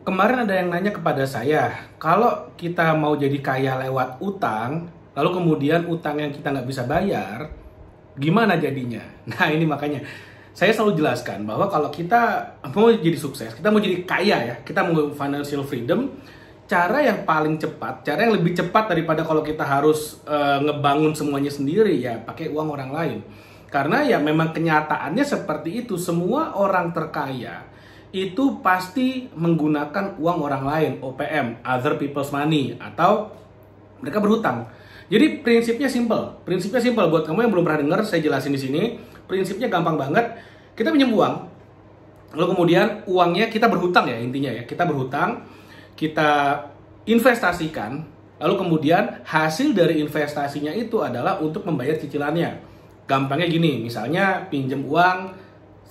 Kemarin ada yang nanya kepada saya, kalau kita mau jadi kaya lewat utang, lalu kemudian utang yang kita nggak bisa bayar, gimana jadinya? Nah ini makanya, saya selalu jelaskan bahwa kalau kita mau jadi sukses, kita mau jadi kaya ya, kita mau financial freedom, cara yang paling cepat, cara yang lebih cepat daripada kalau kita harus ngebangun semuanya sendiri ya, pakai uang orang lain. Karena ya memang kenyataannya seperti itu, semua orang terkaya itu pasti menggunakan uang orang lain, OPM, other people's money, atau mereka berhutang. Jadi prinsipnya simple buat kamu yang belum pernah dengar, saya jelasin di sini. Prinsipnya gampang banget. Kita pinjam uang, lalu kemudian uangnya kita berhutang ya, intinya ya, kita berhutang, kita investasikan, lalu kemudian hasil dari investasinya itu adalah untuk membayar cicilannya. Gampangnya gini, misalnya pinjam uang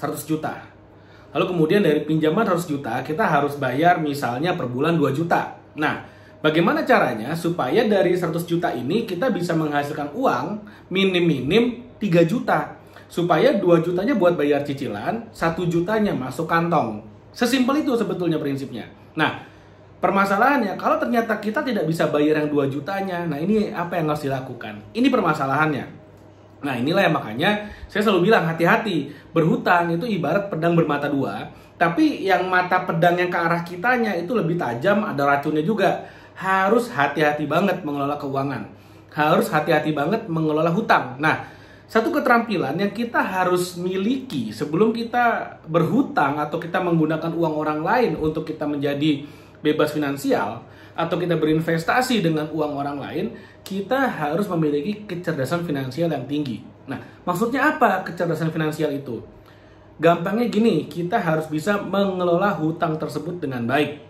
100 juta. Lalu kemudian dari pinjaman 100 juta, kita harus bayar misalnya per bulan 2 juta. Nah, bagaimana caranya supaya dari 100 juta ini kita bisa menghasilkan uang minim-minim 3 juta. Supaya 2 jutanya buat bayar cicilan, 1 jutanya masuk kantong. Sesimpel itu sebetulnya prinsipnya. Nah, permasalahannya kalau ternyata kita tidak bisa bayar yang 2 jutanya, nah ini apa yang harus dilakukan? Ini permasalahannya. Nah inilah yang makanya saya selalu bilang hati-hati, berhutang itu ibarat pedang bermata dua, tapi yang mata pedang yang ke arah kitanya itu lebih tajam, ada racunnya juga. Harus hati-hati banget mengelola keuangan, harus hati-hati banget mengelola hutang. Nah, satu keterampilan yang kita harus miliki sebelum kita berhutang atau kita menggunakan uang orang lain untuk kita menjadi bebas finansial, atau kita berinvestasi dengan uang orang lain, kita harus memiliki kecerdasan finansial yang tinggi. Nah, maksudnya apa kecerdasan finansial itu? Gampangnya gini, kita harus bisa mengelola hutang tersebut dengan baik.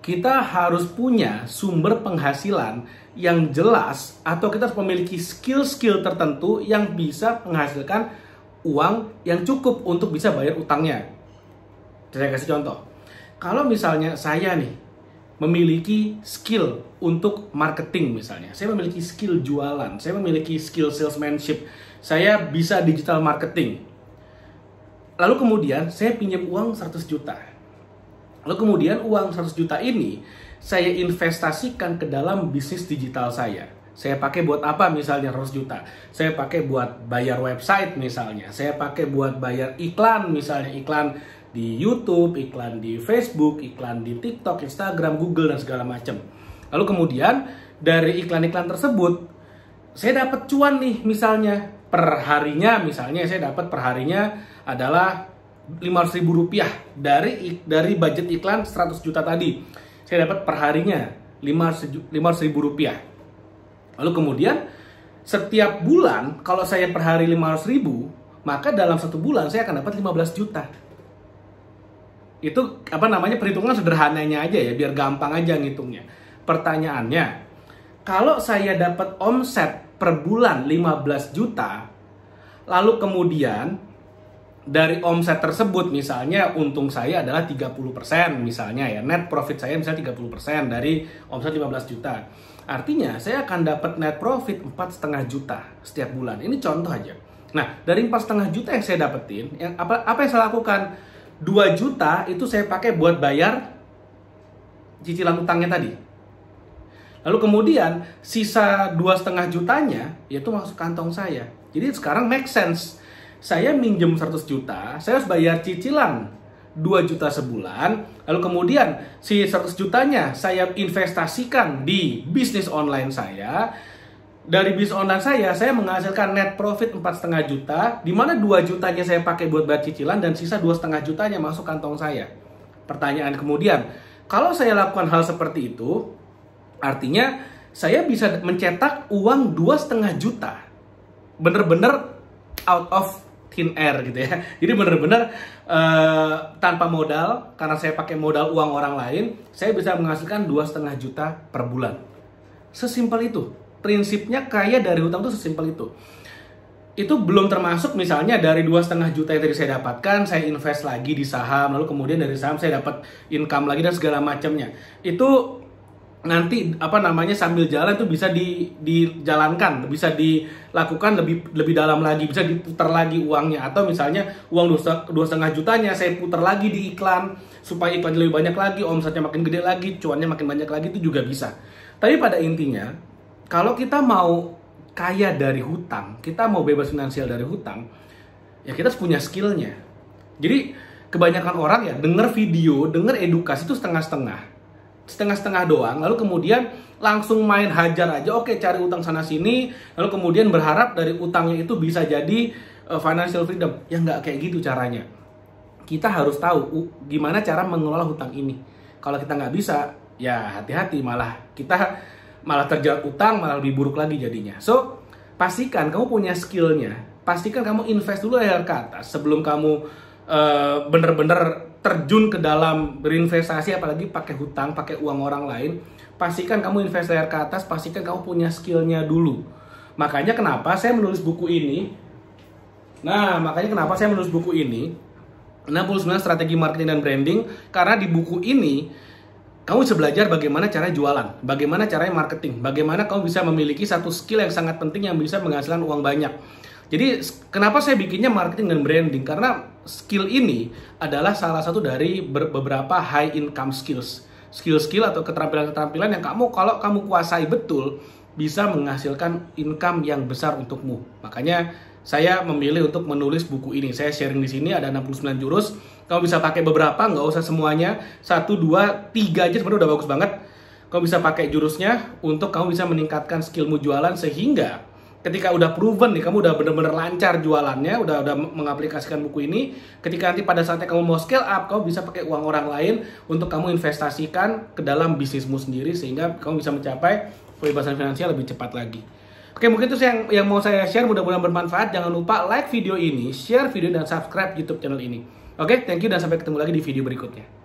Kita harus punya sumber penghasilan yang jelas, atau kita harus memiliki skill-skill tertentu yang bisa menghasilkan uang yang cukup untuk bisa bayar utangnya. Saya kasih contoh. Kalau misalnya saya nih, memiliki skill untuk marketing misalnya, saya memiliki skill jualan, saya memiliki skill salesmanship, saya bisa digital marketing. Lalu kemudian saya pinjam uang 100 juta. Lalu kemudian uang 100 juta ini saya investasikan ke dalam bisnis digital saya. Saya pakai buat apa misalnya 100 juta? Saya pakai buat bayar website misalnya, saya pakai buat bayar iklan misalnya, iklan di YouTube, iklan di Facebook, iklan di TikTok, Instagram, Google, dan segala macam. Lalu kemudian dari iklan-iklan tersebut saya dapat cuan nih, misalnya per harinya, misalnya saya dapat per harinya adalah Rp500.000 dari budget iklan 100 juta tadi. Saya dapat per harinya Rp500.000. Lalu kemudian setiap bulan kalau saya per hari 500.000, maka dalam 1 bulan saya akan dapat 15 juta. Itu perhitungan sederhananya aja ya, biar gampang aja ngitungnya. Pertanyaannya, kalau saya dapat omset per bulan 15 juta, lalu kemudian dari omset tersebut misalnya untung saya adalah 30% misalnya ya, net profit saya misalnya 30% dari omset 15 juta. Artinya saya akan dapat net profit 4,5 juta setiap bulan. Ini contoh aja. Nah, dari 4,5 juta yang saya dapetin, apa yang saya lakukan? 2 juta itu saya pakai buat bayar cicilan utangnya tadi. Lalu kemudian sisa 2,5 jutanya yaitu masuk kantong saya. Jadi sekarang make sense. Saya minjem 100 juta, saya harus bayar cicilan 2 juta sebulan. Lalu kemudian si 100 jutanya saya investasikan di bisnis online saya. Dari bisnis online saya menghasilkan net profit 4,5 juta, di mana 2 jutanya saya pakai buat bayar cicilan dan sisa 2,5 jutanya masuk kantong saya. Pertanyaan kemudian, kalau saya lakukan hal seperti itu, artinya saya bisa mencetak uang 2,5 juta. Bener-bener out of thin air gitu ya. Jadi bener-bener tanpa modal, karena saya pakai modal uang orang lain, saya bisa menghasilkan 2,5 juta per bulan. Sesimpel itu. Prinsipnya kaya dari hutang itu sesimpel itu. Itu belum termasuk misalnya dari 2,5 juta yang tadi saya dapatkan, saya invest lagi di saham, lalu kemudian dari saham saya dapat income lagi dan segala macamnya. Itu nanti sambil jalan tuh bisa dijalankan, bisa dilakukan lebih dalam lagi, bisa diputar lagi uangnya. Atau misalnya uang 2,5 jutanya saya putar lagi di iklan supaya iklan lebih banyak lagi, omsetnya makin gede lagi, cuannya makin banyak lagi, itu juga bisa. Tapi pada intinya, kalau kita mau kaya dari hutang, kita mau bebas finansial dari hutang, ya kita harus punya skillnya. Jadi kebanyakan orang ya denger video, denger edukasi itu setengah-setengah doang, lalu kemudian langsung main hajar aja, oke cari utang sana sini, lalu kemudian berharap dari utangnya itu bisa jadi financial freedom. Ya nggak kayak gitu caranya. Kita harus tahu gimana cara mengelola hutang ini. Kalau kita nggak bisa, ya hati-hati, kita malah terjerat utang, malah lebih buruk lagi jadinya. So, pastikan kamu punya skillnya, pastikan kamu invest dulu layar ke atas sebelum kamu bener-bener terjun ke dalam berinvestasi, apalagi pakai hutang, pakai uang orang lain. Pastikan kamu invest layar ke atas, pastikan kamu punya skillnya dulu. Makanya kenapa saya menulis buku ini. 69 Strategi Marketing dan Branding. Karena di buku ini kamu bisa belajar bagaimana cara jualan, bagaimana caranya marketing, bagaimana kamu bisa memiliki satu skill yang sangat penting yang bisa menghasilkan uang banyak. Jadi kenapa saya bikinnya marketing dan branding? Karena skill ini adalah salah satu dari beberapa high income skills. Skill-skill atau keterampilan-keterampilan yang kalau kamu kuasai betul, bisa menghasilkan income yang besar untukmu. Makanya saya memilih untuk menulis buku ini. Saya sharing di sini ada 69 jurus. Kamu bisa pakai beberapa, nggak usah semuanya. 1, 2, 3 aja sebenarnya udah bagus banget. Kamu bisa pakai jurusnya untuk kamu bisa meningkatkan skillmu jualan, sehingga ketika udah proven nih, kamu udah bener-bener lancar jualannya, udah mengaplikasikan buku ini, ketika nanti pada saatnya kamu mau scale up, kamu bisa pakai uang orang lain untuk kamu investasikan ke dalam bisnismu sendiri, sehingga kamu bisa mencapai kebebasan finansial lebih cepat lagi. Oke, mungkin itu yang mau saya share, mudah-mudahan bermanfaat. Jangan lupa like video ini, share video, dan subscribe YouTube channel ini. Oke, thank you, dan sampai ketemu lagi di video berikutnya.